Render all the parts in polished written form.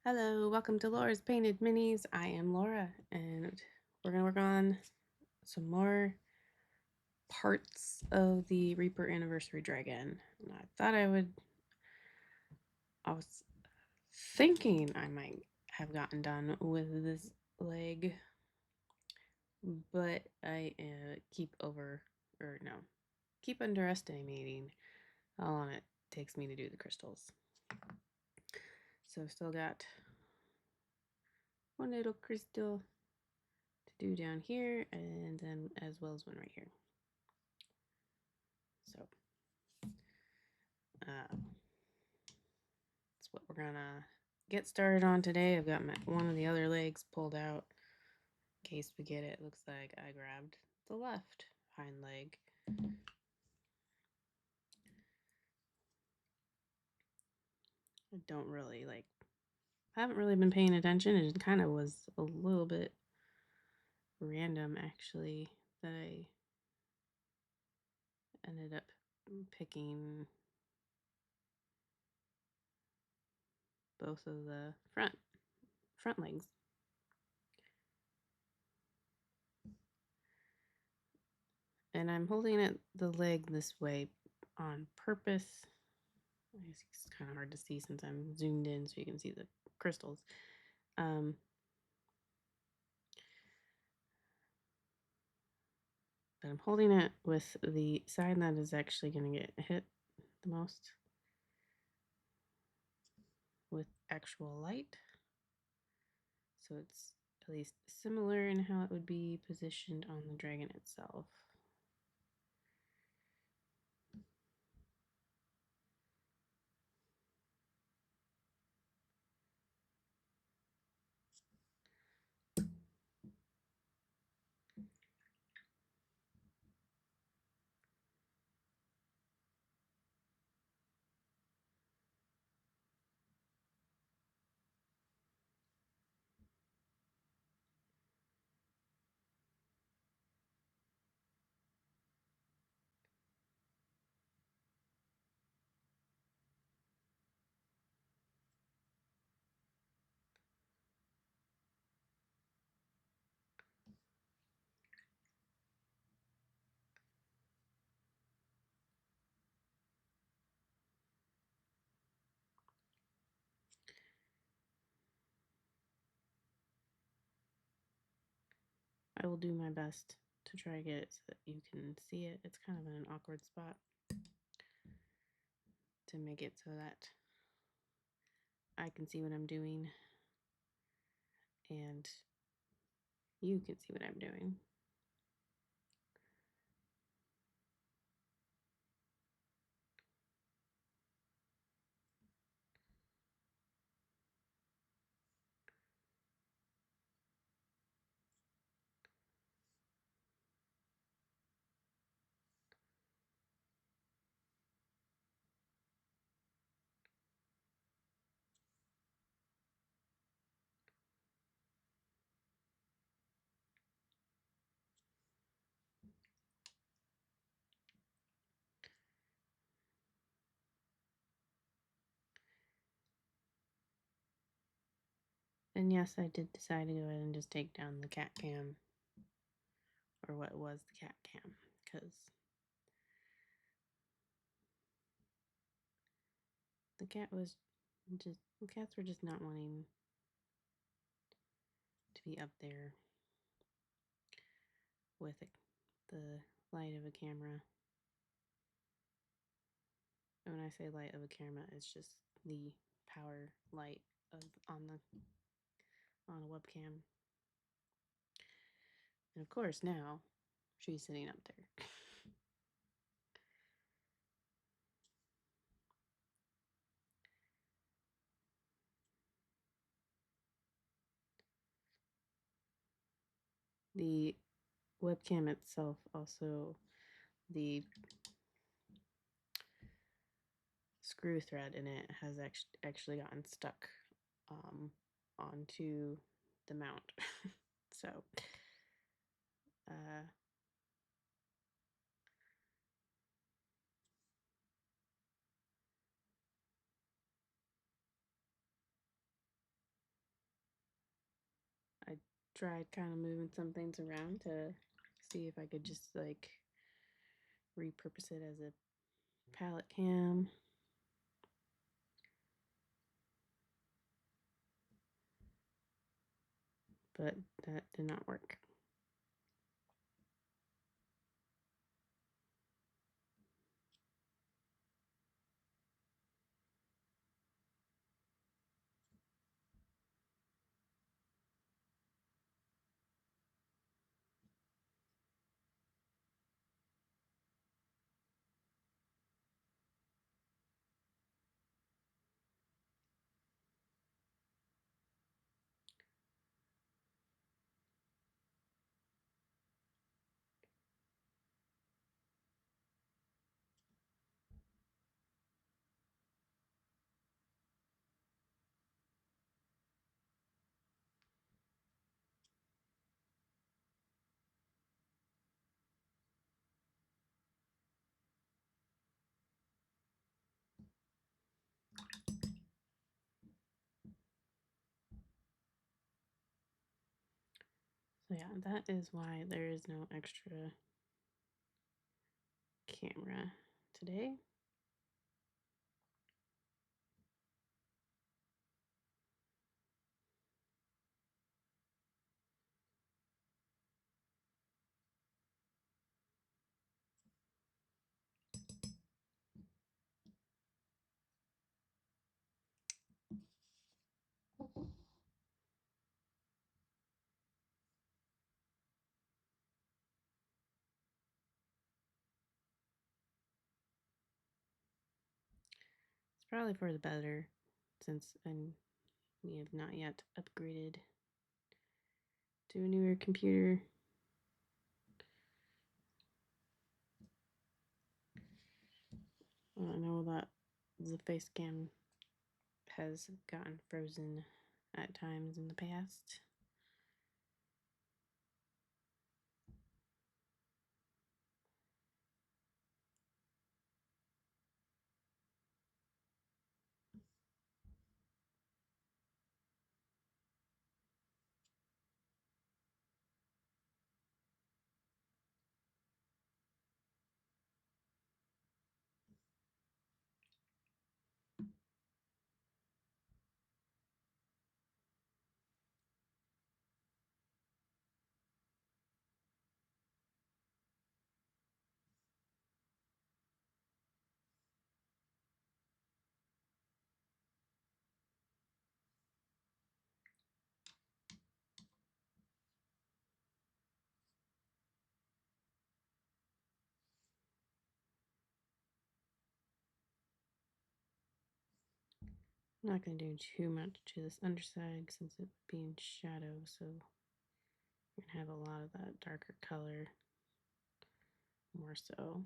Hello, welcome to Laura's Painted Minis. I am Laura, and we're going to work on some more parts of the Reaper Anniversary Dragon. And I was thinking I might have gotten done with this leg, but I keep underestimating how long it takes me to do the crystals. So I've still got one little crystal to do down here, and then as well as one right here. So that's what we're gonna get started on today. I've got one of the other legs pulled out in case we get it. Looks like I grabbed the left hind leg. I haven't really been paying attention. It kind of was a little bit random actually that I ended up picking both of the front legs. And I'm holding the leg this way on purpose. I guess it's kind of hard to see since I'm zoomed in so you can see the crystals. But I'm holding it with the side that is actually going to get hit the most with actual light. So it's at least similar in how it would be positioned on the dragon itself. I will do my best to try to get it so that you can see it. It's kind of in an awkward spot to make it so that I can see what I'm doing and you can see what I'm doing. And yes, I did decide to go ahead and just take down the cat cam, or what was the cat cam, because the cats were just not wanting to be up there with the light of a camera. And when I say light of a camera, it's just the power light on a webcam. And of course now she's sitting up there. The webcam itself also, the screw thread in it has actually gotten stuck onto the mount. So tried kind of moving some things around to see if I could just like repurpose it as a palette cam. But that did not work. So yeah, that is why there is no extra camera today. It's probably for the better since we have not yet upgraded to a newer computer. I know that the face cam has gotten frozen at times in the past. I'm not going to do too much to this underside since it would be in shadow, so we're going to have a lot of that darker color more so.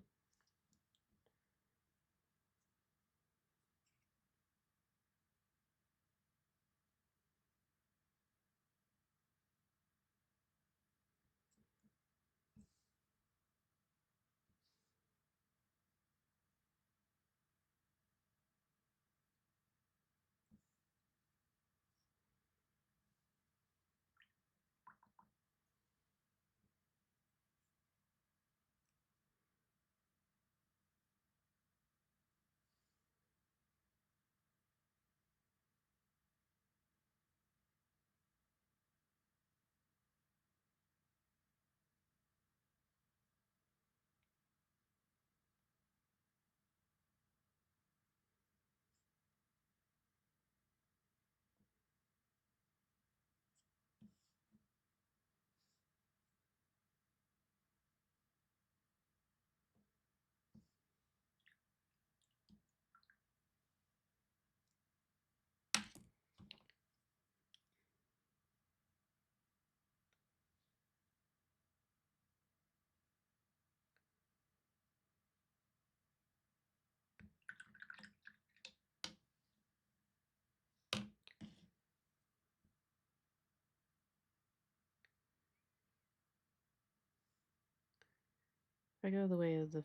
If I go the way of the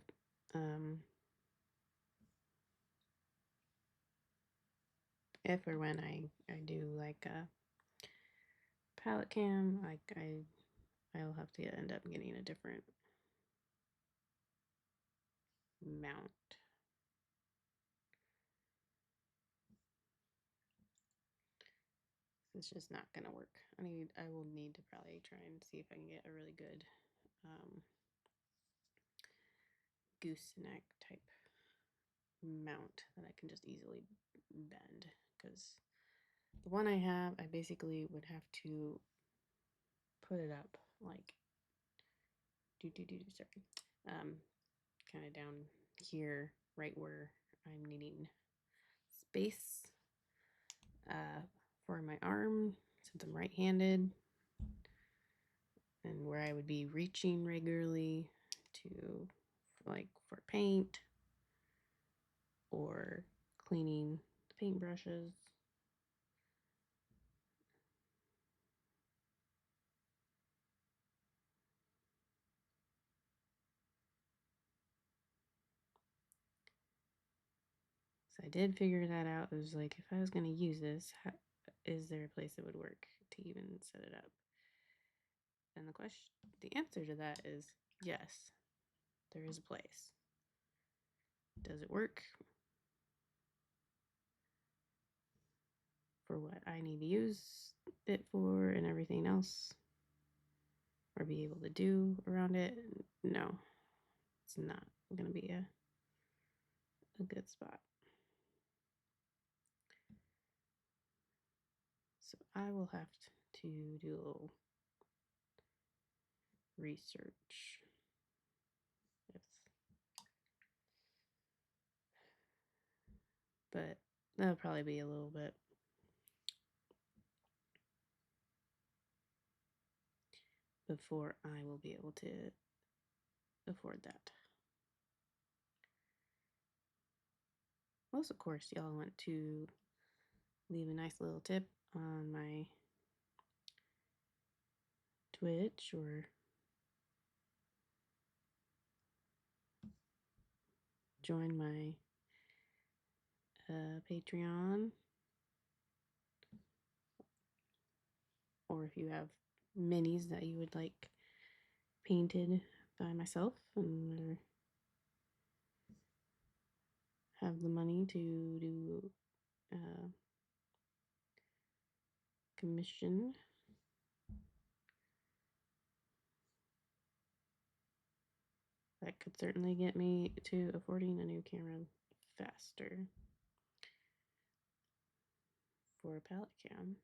if or when I do like a palette cam, I'll have to end up getting a different mount. It's just not gonna work. I will need to probably try and see if I can get a really good gooseneck type mount that I can just easily bend, because the one I have, I basically would have to put it up like kind of down here, right where I'm needing space for my arm, since I'm right-handed, and where I would be reaching regularly to, like, for paint or cleaning the paintbrushes. So I did figure that out. It was like, if I was going to use this, is there a place that would work to even set it up? And the answer to that is yes, there is a place. Does it work for what I need to use it for and everything else, or be able to do around it? No, it's not going to be a good spot. So I will have to do a little research. But that'll probably be a little bit before I will be able to afford that. Also, of course, y'all want to leave a nice little tip on my Twitch or join my Patreon, or if you have minis that you would like painted by myself and have the money to do commission, that could certainly get me to affording a new camera faster for a palette cam.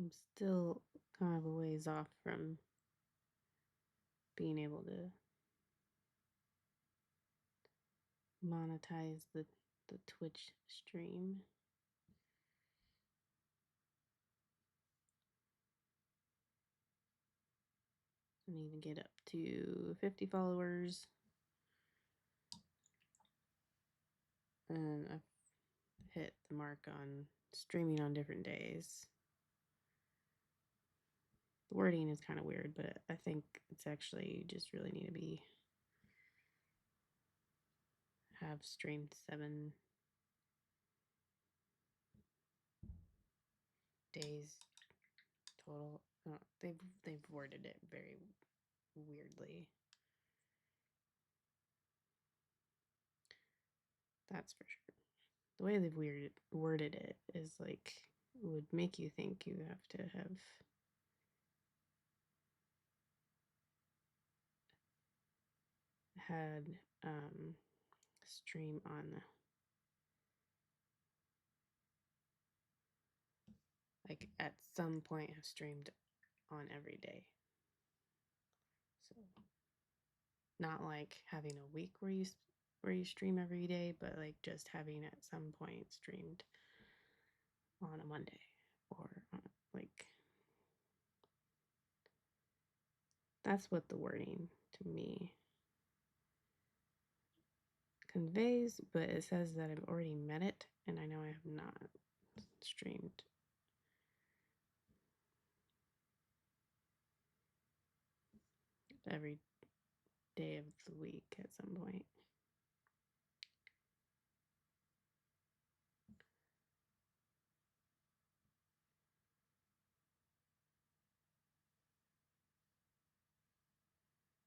I'm still kind of a ways off from being able to monetize the Twitch stream. I need to get up to 50 followers. And I've hit the mark on streaming on different days. The wording is kind of weird, but I think it's actually, you just really need to have streamed 7 days total. They've worded it very weirdly. That's for sure. The way they've worded it is like, would make you think you have to have had stream on like at some point have streamed on every day. So not like having a week where you stream every day, but like just having at some point streamed on a Monday or like that's what the wording to me conveys, but it says that I've already met it and I know I have not streamed every day of the week at some point.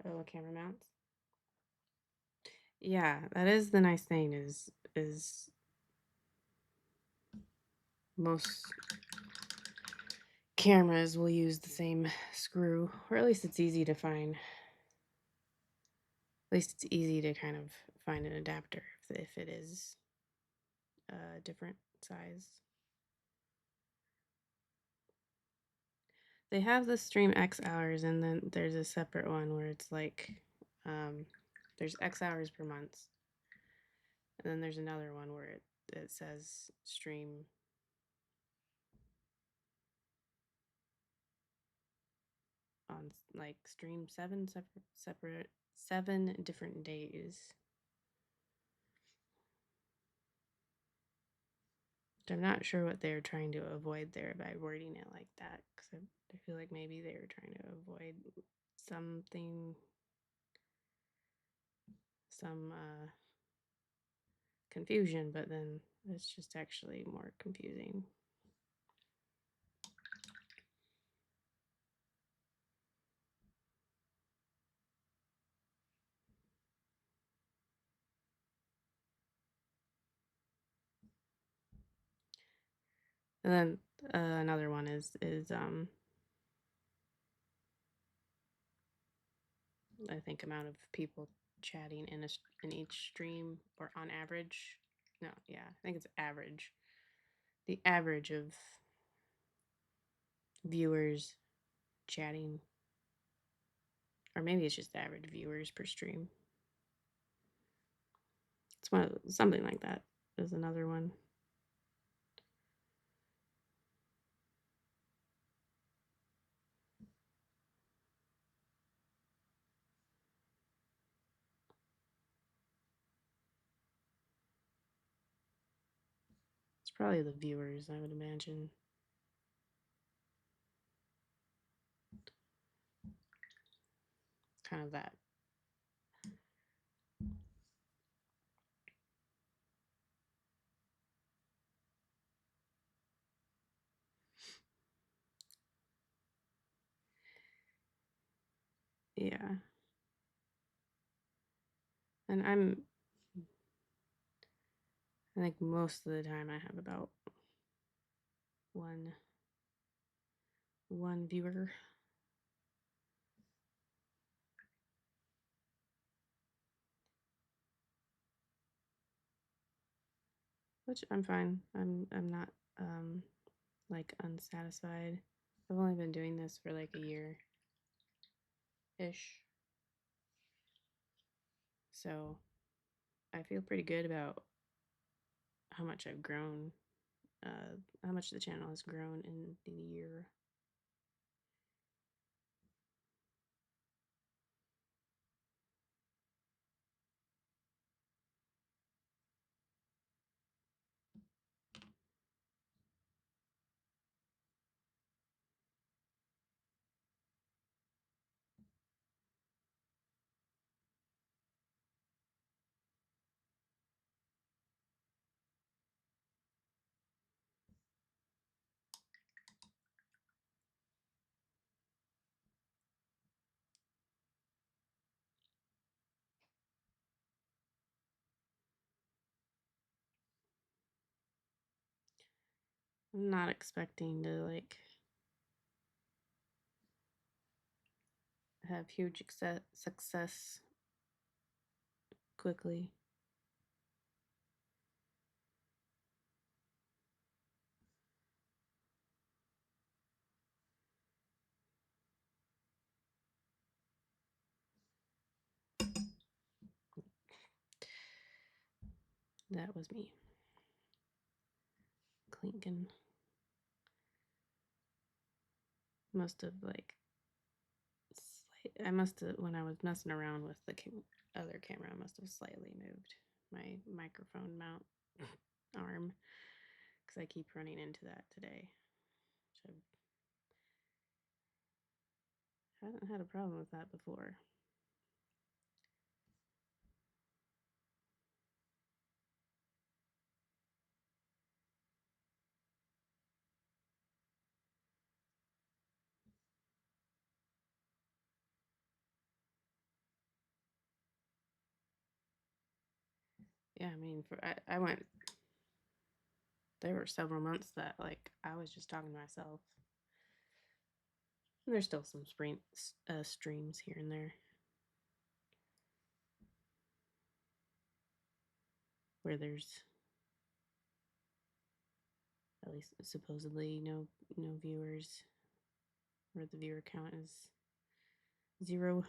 Oh, camera mounts. Yeah, that is the nice thing is most cameras will use the same screw, or at least it's easy to find. At least it's easy to kind of find an adapter if it is a different size. They have the Stream X hours, and then there's a separate one where it's like there's X hours per month, and then there's another one where it says stream on like stream separate 7 different days. I'm not sure what they were trying to avoid there by wording it like that, because I feel like maybe they were trying to avoid something, some confusion, but then it's just actually more confusing. And then another one is I think amount of people chatting in each stream or on average. No, yeah, I think it's average. The average of viewers chatting, or maybe it's just average viewers per stream. It's something like that. There's another one. It's probably the viewers, I would imagine. Kind of that. Yeah. And I think most of the time I have about one viewer. Which I'm fine. I'm not like unsatisfied. I've only been doing this for like a year ish. So I feel pretty good about how much I've grown, how much the channel has grown in the year. I'm not expecting to like have huge success quickly. That was me. Clinking. Must have like, I must have, when I was messing around with the other camera, I must have slightly moved my microphone mount arm because I keep running into that today. Which I haven't had a problem with that before. Yeah, I mean, I went, there were several months that like I was just talking to myself. And there's still some streams here and there where there's at least supposedly no viewers, where the viewer count is 0.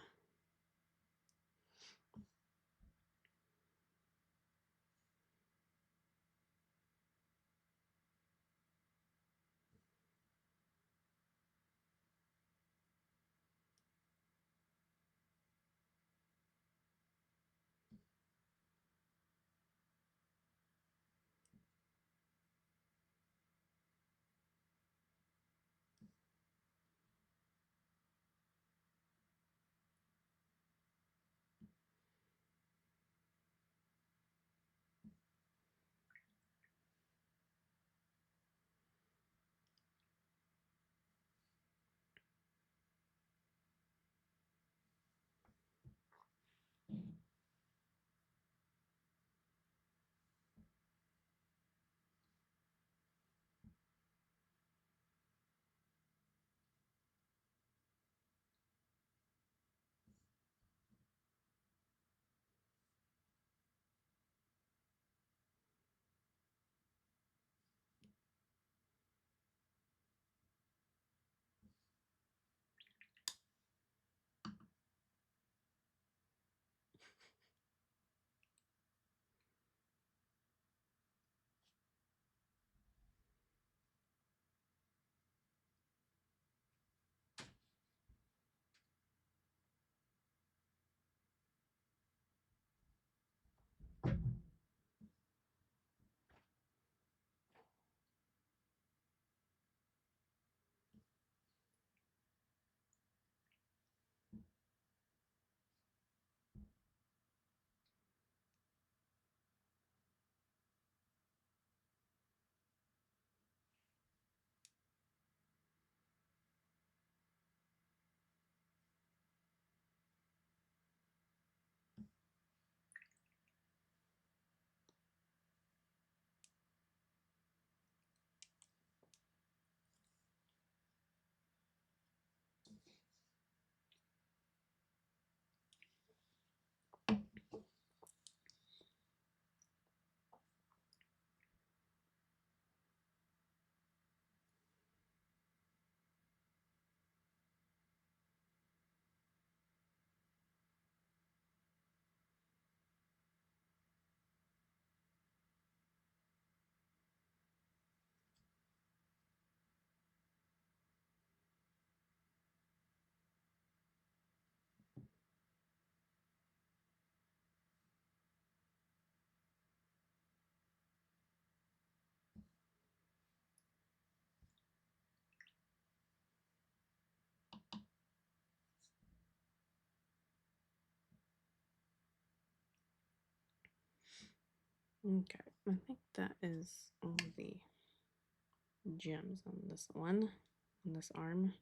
Okay, I think that is all the gems on this one, on this arm.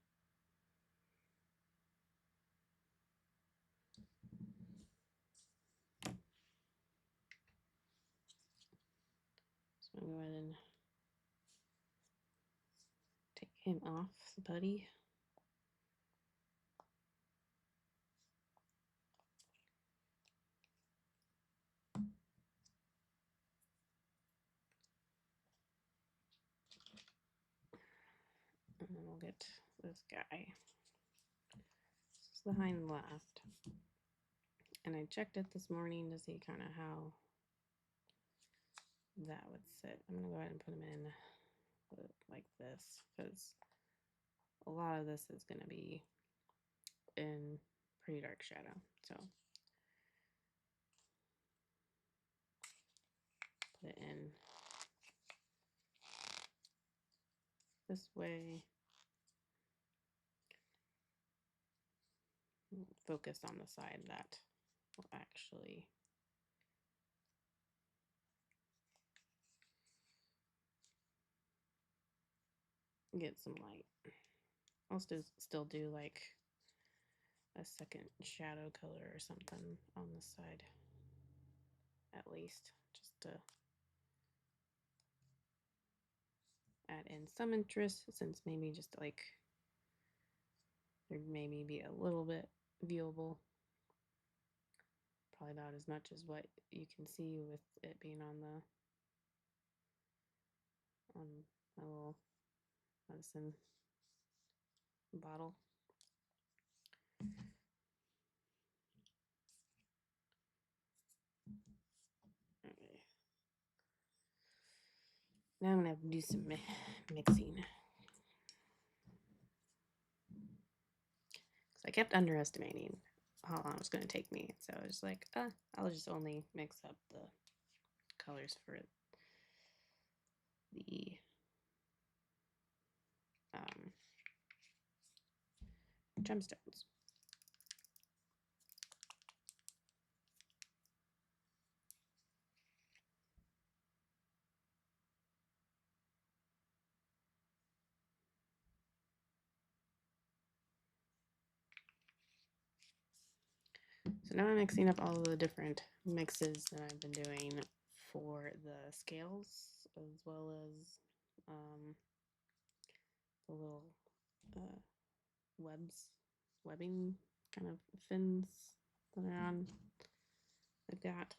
So I'm going to go ahead and take him off the putty. get this guy. This is the hind left. And I checked it this morning to see kind of how that would sit. I'm going to go ahead and put them in like this because a lot of this is going to be in pretty dark shadow. So put it in this way. Focus on the side that will actually get some light. I'll still do like a second shadow color or something on the side, at least, just to add in some interest, since maybe just like there maybe be a little bit viewable. Probably not as much as what you can see with it being on my little medicine bottle. Okay. Now I'm gonna have to do some mixing. Because I kept underestimating how long it was going to take me. So I was like, I'll just only mix up the colors for the gemstones. So now I'm mixing up all of the different mixes that I've been doing for the scales, as well as the little webbing kind of fins that are on the got.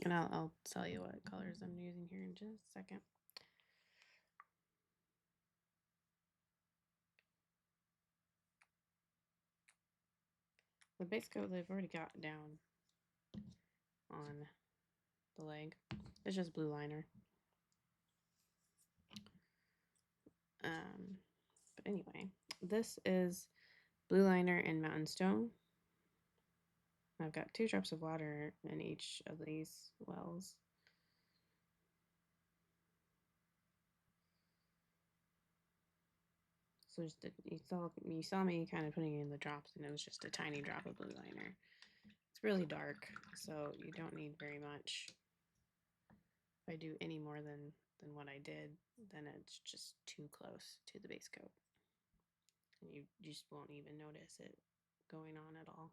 And I'll tell you what colors I'm using here in just a second. The base coat they've already got down on the leg. It's just blue liner. But anyway, this is blue liner and mountain stone. I've got 2 drops of water in each of these wells. So just you saw me kind of putting in the drops, and it was just a tiny drop of blue liner. It's really dark, so you don't need very much. If I do any more than what I did, then it's just too close to the base coat. and you just won't even notice it going on at all.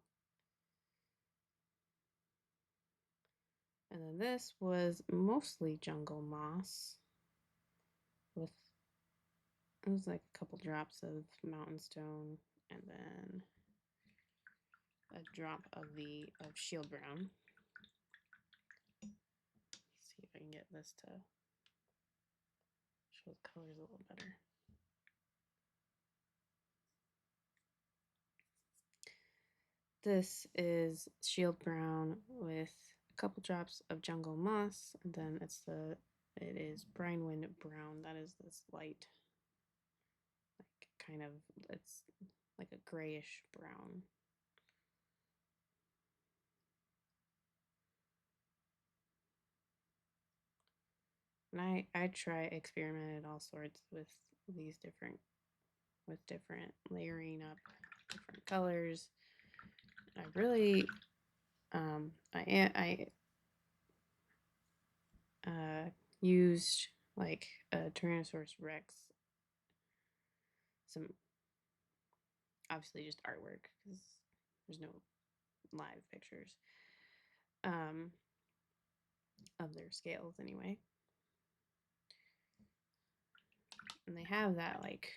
And then this was mostly jungle moss with, it was like a couple drops of mountain stone and then a drop of shield brown. Let's see if I can get this to show the colors a little better. This is shield brown with a couple drops of jungle moss, and then it is Brinewind brown. That is this light, like kind of, it's like a grayish brown. And I experimented all sorts with these different layering up different colors. I really I used like a Tyrannosaurus Rex, some obviously just artwork because there's no live pictures of their scales anyway. And they have that like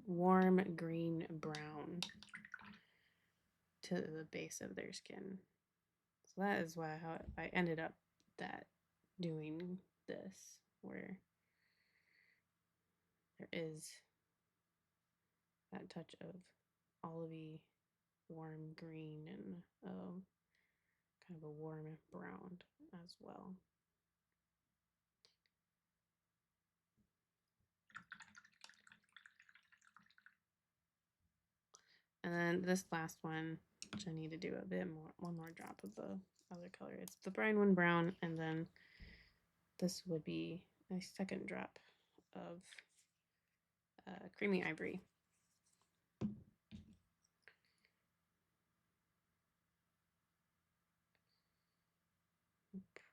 warm green brown to the base of their skin. So that is how I ended up doing this, where there is that touch of olivey warm green and kind of a warm brown as well. And then this last one, which I need to do a bit more, one more drop of the other color. It's the Brinewind brown, and then this would be a second drop of creamy ivory.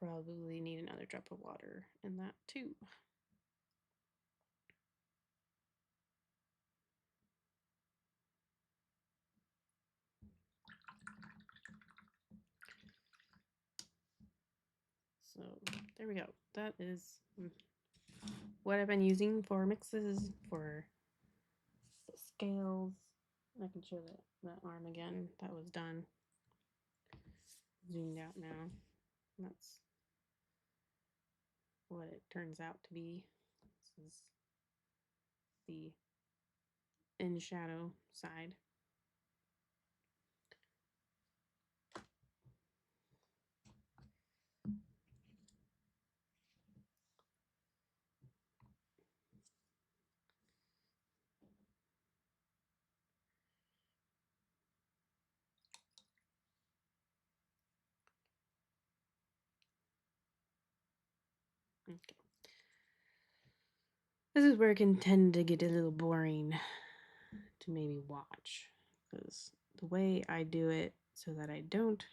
Probably need another drop of water in that too. So there we go. That is what I've been using for mixes, for the scales. I can show that arm again. That was done. Zoomed out now. That's what it turns out to be. This is the in shadow side. Okay. This is where it can tend to get a little boring to maybe watch, because the way I do it so that I don't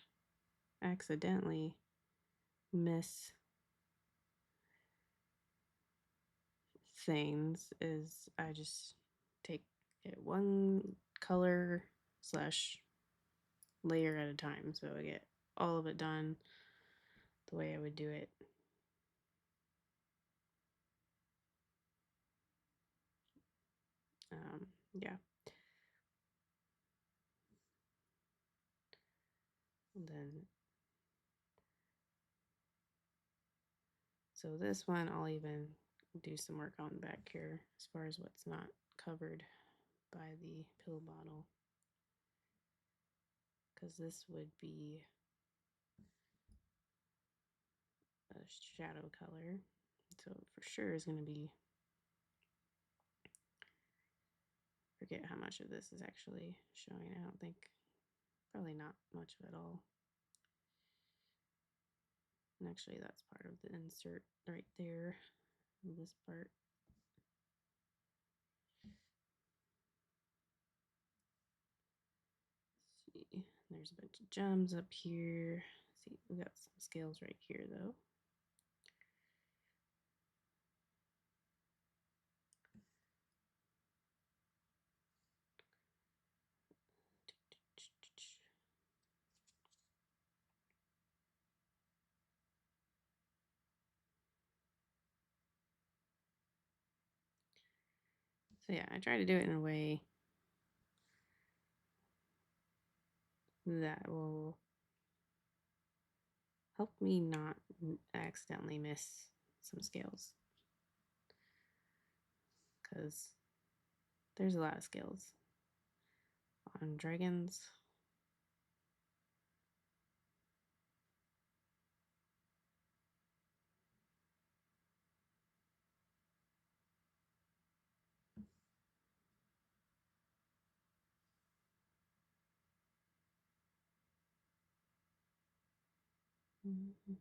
accidentally miss things is I just take it one color slash layer at a time, so I get all of it done the way I would do it. Yeah. And then, so this one I'll even do some work on back here as far as what's not covered by the pill bottle, because this would be a shadow color, so for sure is going to be, forget how much of this is actually showing. I don't think, probably not much of it all. And actually that's part of the insert right there, this part. Let's see, there's a bunch of gems up here. Let's see, we got some scales right here though. So yeah, I try to do it in a way that will help me not accidentally miss some scales, because there's a lot of scales on dragons. Mm-hmm.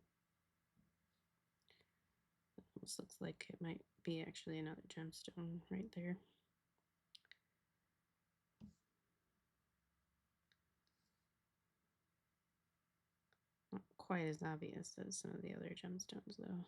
Almost looks like it might be actually another gemstone right there. Not quite as obvious as some of the other gemstones, though.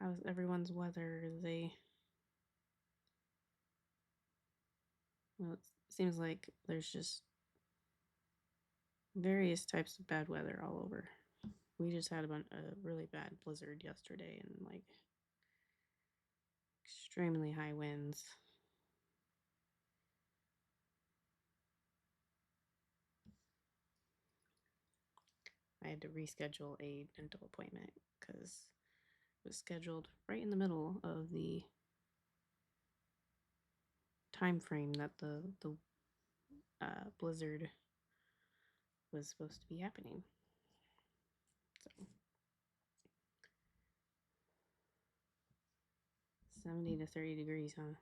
How's everyone's weather? Well, it seems like there's just various types of bad weather all over. We just had a really bad blizzard yesterday and like extremely high winds. I had to reschedule a dental appointment because it was scheduled right in the middle of the time frame that the blizzard was supposed to be happening. So 70 to 30 degrees, huh?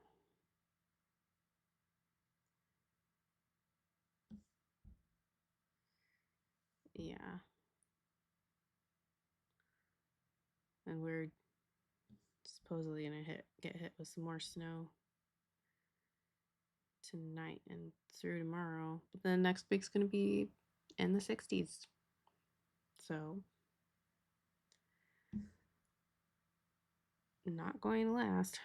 Yeah. And we're supposedly gonna get hit with some more snow tonight and through tomorrow. But then next week's gonna be in the 60s. So not going to last.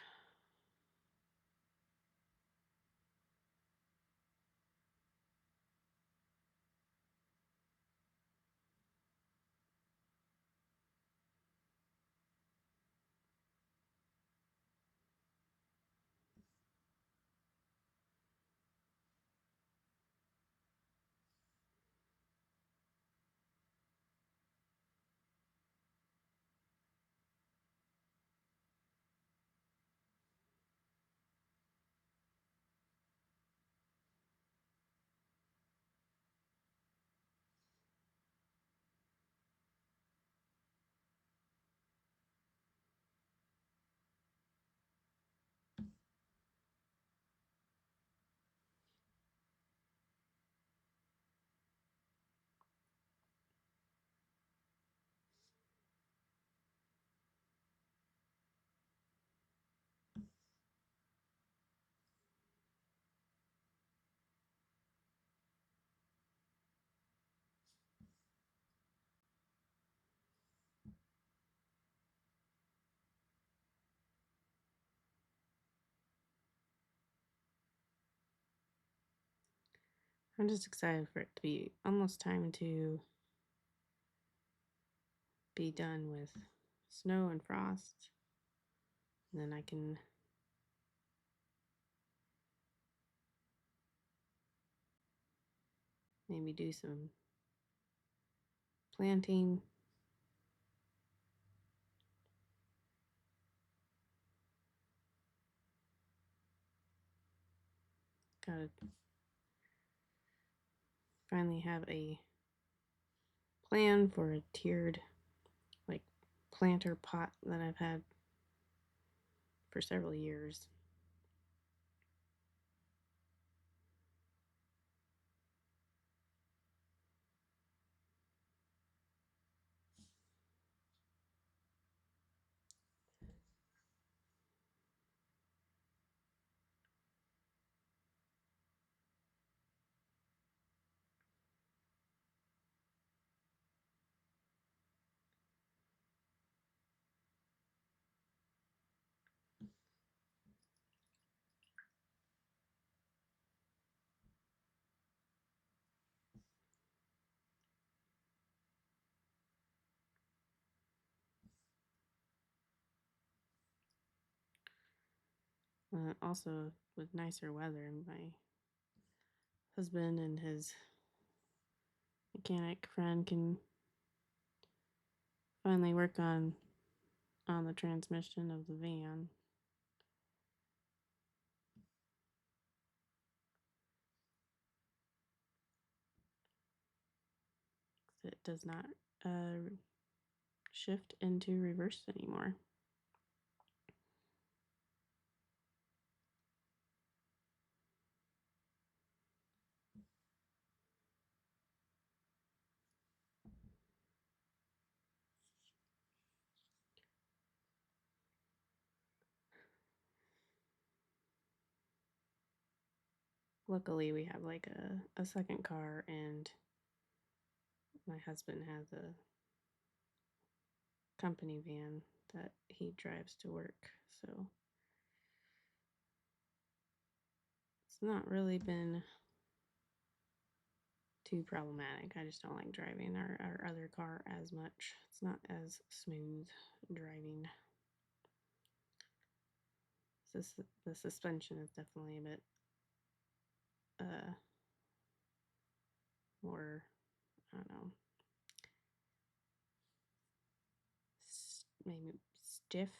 I'm just excited for it to be almost time to be done with snow and frost. And then I can maybe do some planting. Gotta finally have a plan for a tiered like planter pot that I've had for several years. Also, with nicer weather, my husband and his mechanic friend can finally work on the transmission of the van. It does not shift into reverse anymore. Luckily, we have like a second car, and my husband has a company van that he drives to work. So it's not really been too problematic. I just don't like driving our other car as much. It's not as smooth driving. The suspension is definitely a bit more, I don't know, maybe stiff.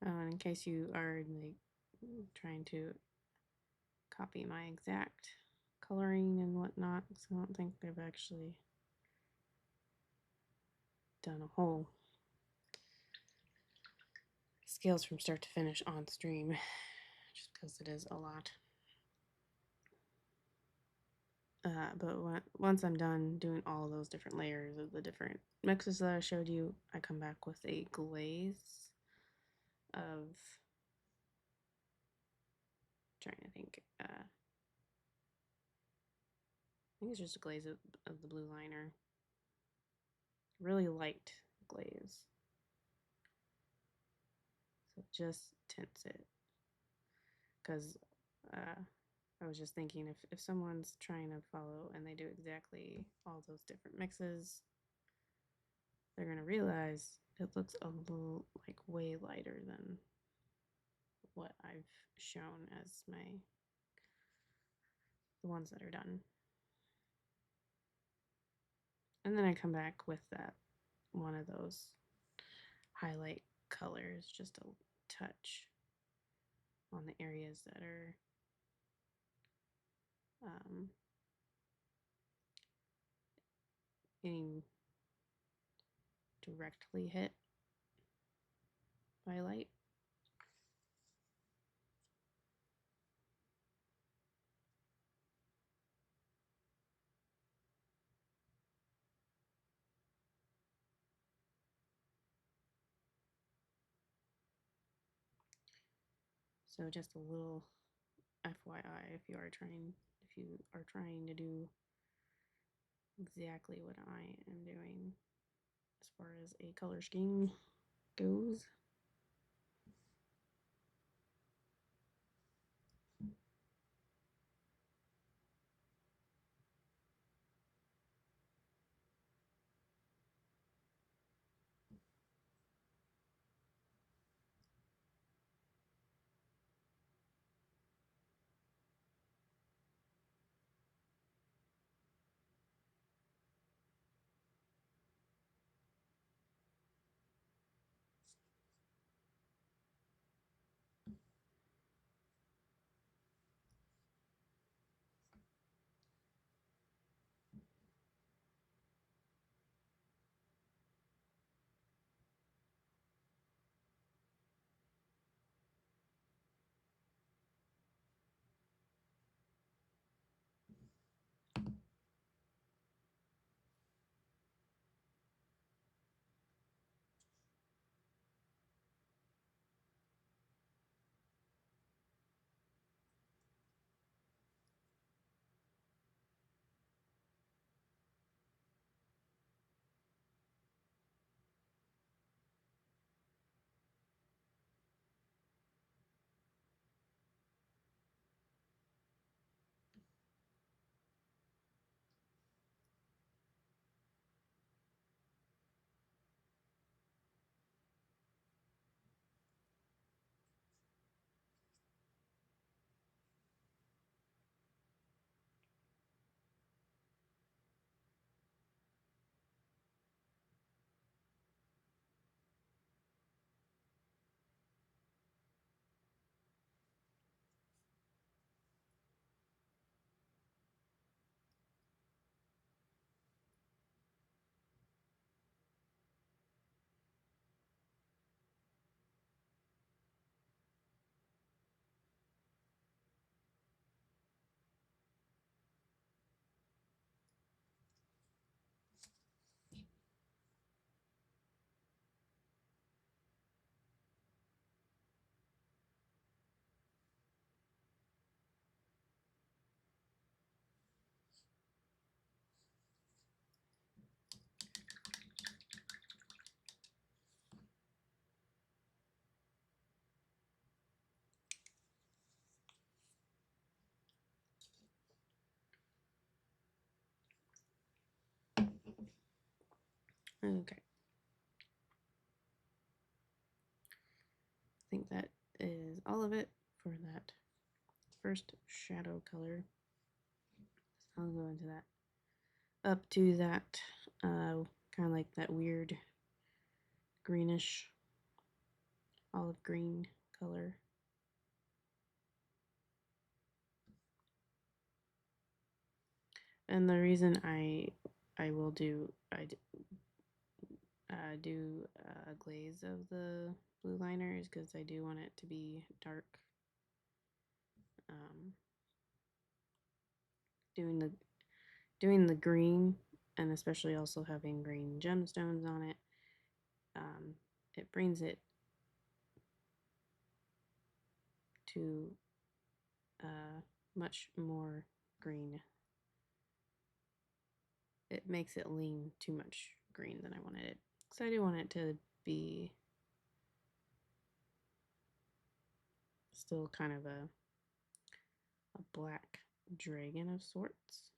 And in case you are like trying to copy my exact coloring and whatnot, because I don't think I've actually done a whole scales from start to finish on stream, just because it is a lot. But once I'm done doing all those different layers of the different mixes that I showed you, I come back with a glaze of, trying to think, I think it's just a glaze of the blue liner. Really light glaze. So it just tints it. Because I was just thinking if someone's trying to follow and they do exactly all those different mixes, they're going to realize it looks a little like way lighter than what I've shown as the ones that are done. And then I come back with that one of those highlight colors, just a touch on the areas that are getting directly hit by light. So just a little FYI if you are trying to do exactly what I am doing as far as a color scheme goes. Okay. I think that is all of it for that first shadow color. So I'll go into that. Up to that, kind of like that weird greenish olive green color. And the reason I will do a glaze of the blue liner is because I do want it to be dark. Um, doing the green, and especially also having green gemstones on it, it brings it to much more green. It makes it lean too much green than I wanted it. So I do want it to be still kind of a black dragon of sorts.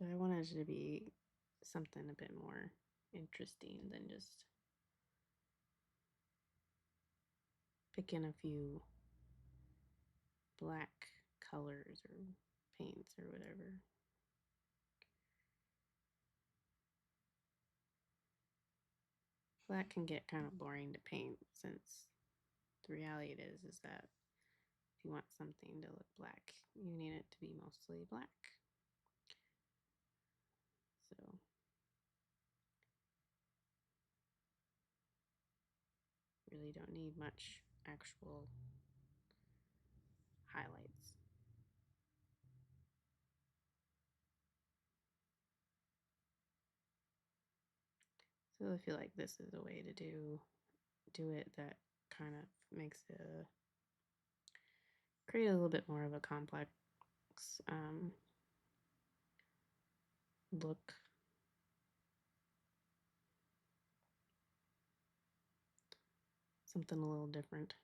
But I wanted it to be something a bit more interesting than just picking a few black colors or paints or whatever. Black can get kind of boring to paint, since the reality is that if you want something to look black, you need it to be mostly black. So really don't need much actual highlights. So I feel like this is a way to do it that kind of makes it create a little bit more of a complex look. Something a little different.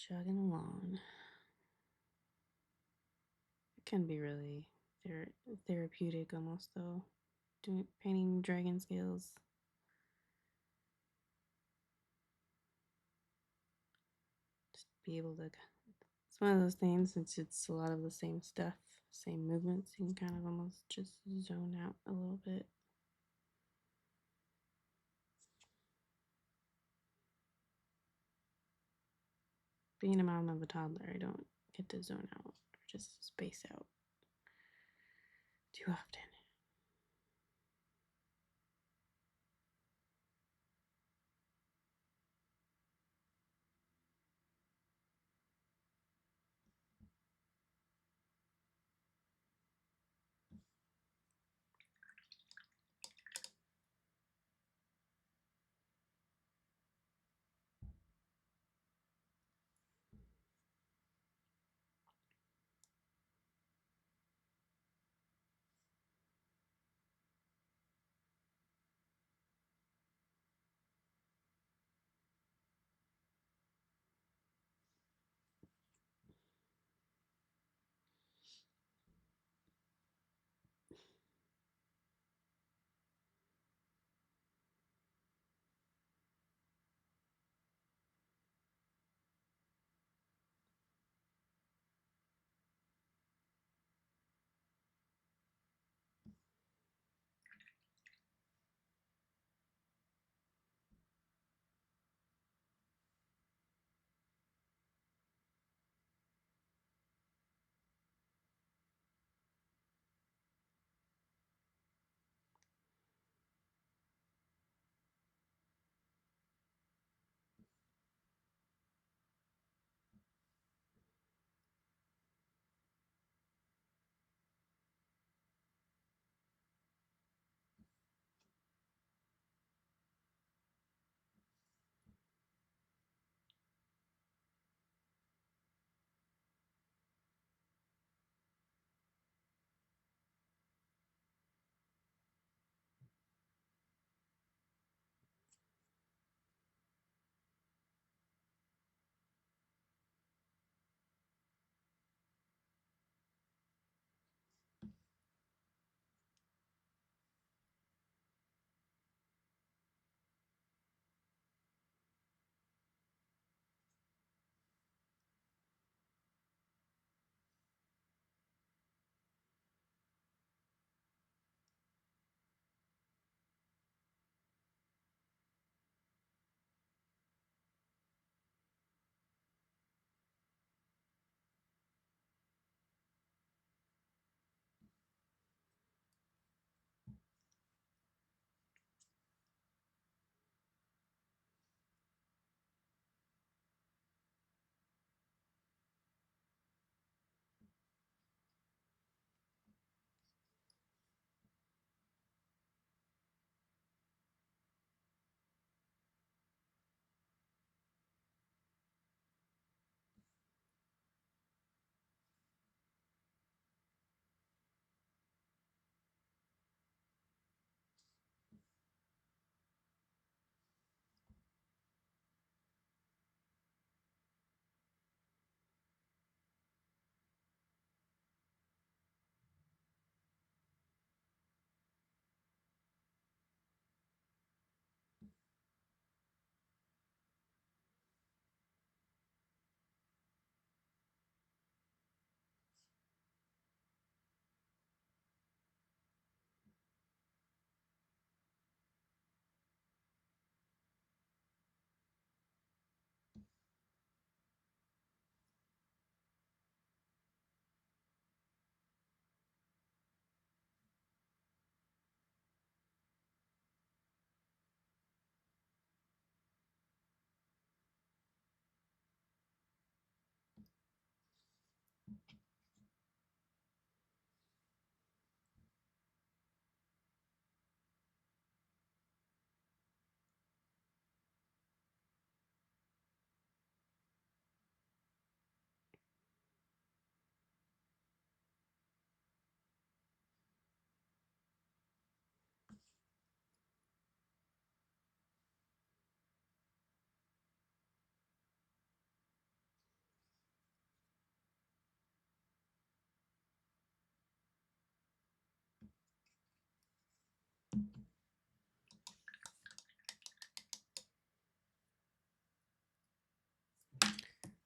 chugging along. It can be really therapeutic almost though. Doing painting dragon scales. Just be able to. It's one of those things. It's a lot of the same stuff, same movements. You can kind of almost just zone out a little bit. Being a mom of a toddler, I don't get to zone out or just space out too often.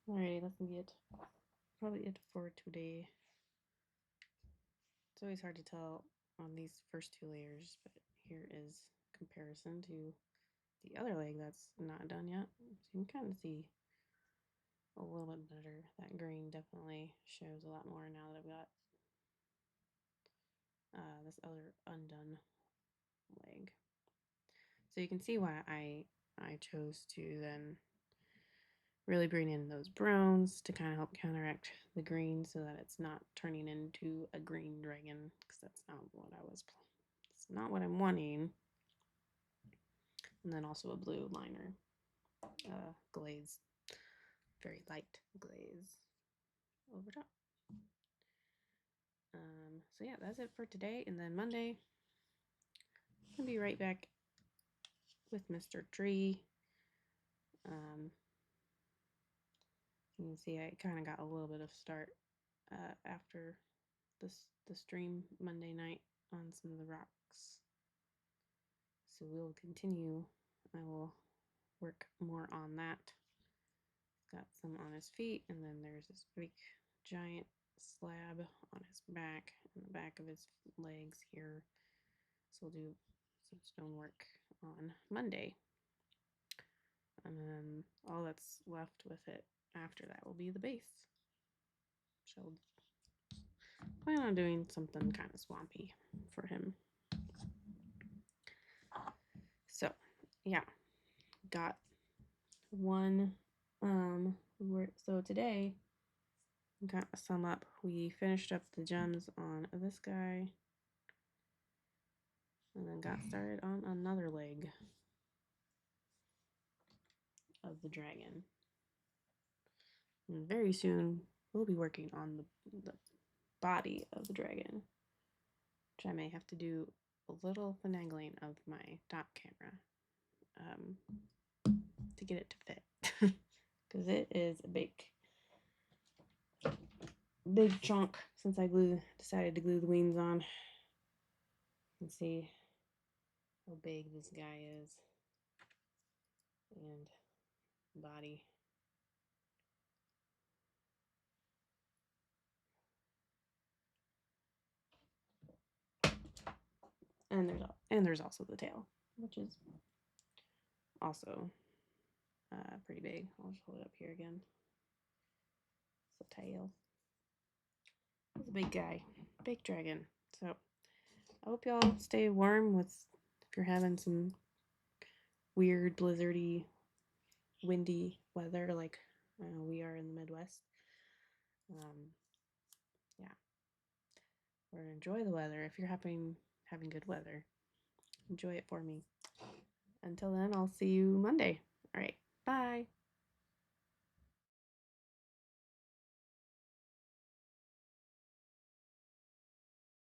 Alrighty, that's gonna be it. Probably it for today. It's always hard to tell on these first two layers, but here is comparison to the other leg that's not done yet. So you can kind of see a little bit better. That green definitely shows a lot more now that I've got this other undone leg. So you can see why I chose to then really bring in those browns to kind of help counteract the green so that it's not turning into a green dragon, because that's not what it's not what I'm wanting. And then also a blue liner glaze, very light glaze over top. So yeah, that's it for today. And then Monday, I'll be right back with Mr. Tree. You can see I kind of got a little bit of start after the stream Monday night on some of the rocks. So we'll continue. I will work more on that. Got some on his feet, and then there's this big giant slab on his back and the back of his legs here. So we'll do some stonework on Monday. And then all that's left with it after that will be the base. So plan on doing something kind of swampy for him. So yeah, got one. So today, kind of sum up, we finished up the gems on this guy, and then got started on another leg of the dragon. And very soon, we'll be working on the body of the dragon, which I may have to do a little finagling of my top camera to get it to fit, because it is a big chunk since I decided to glue the wings on. You can see how big this guy is, and body. And there's also the tail, which is also pretty big. I'll just hold it up here again. It's the tail. It's a big guy, big dragon. So I hope y'all stay warm with if you're having some weird blizzardy, windy weather like we are in the Midwest. Yeah, or enjoy the weather if you're having good weather. Enjoy it for me. Until then, I'll see you Monday. All right, bye.